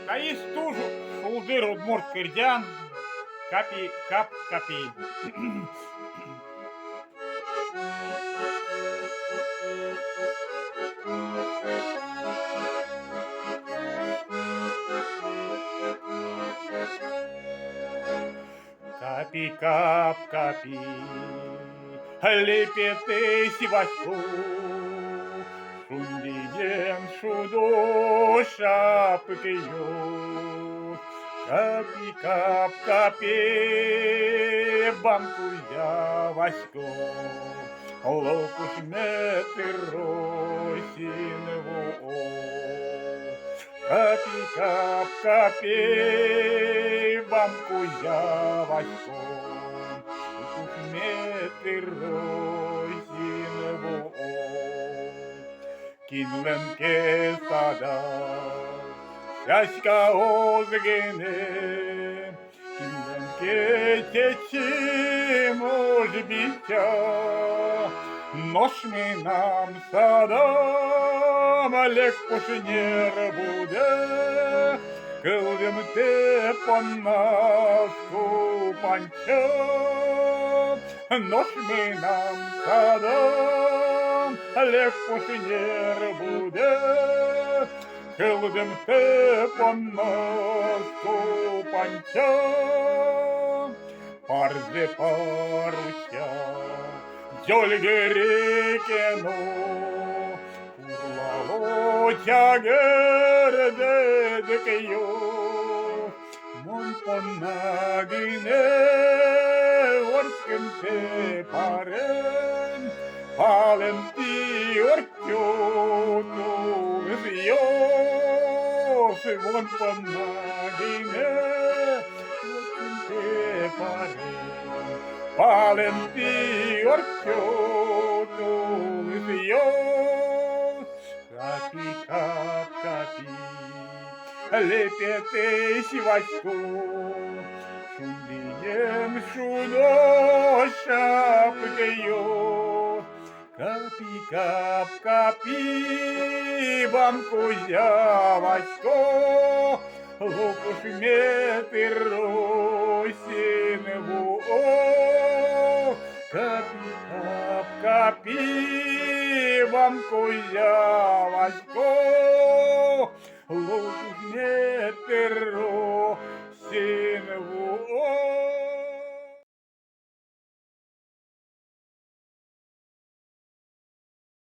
Та і стужу, шулдир удмурт кирдян, капі, кап, капі. Капі, кап, капі, лепеты сивачку, шундиен шудо шапкою. Капі, кап, капі, банку я васько, локуш мети росінву. Капі, кап, капі, банку я васько, локуш мети росінву. Кінленке сада, Яська озгине, кінленьке течі можбіття, ношми нам садам, легко ж не буде, килдем те по нас купанця. Ношми нам садам, легко ж не буде, килдем те по нас купанця. Парзе паруся, дьольге рікено, урлало тягер дедекею, мон понагине, орским те парен, палем ти оркюту зйош, мон понагине, орским те парен, палем ти оркюту зйош. Капі, кап, капі, лепети сівачку, шундієм шудо шапкою. Капі, кап, капі, банку я васько, лукуш мети росінву. Капі, кап, капі, банку я васько, лукуш мети росінву.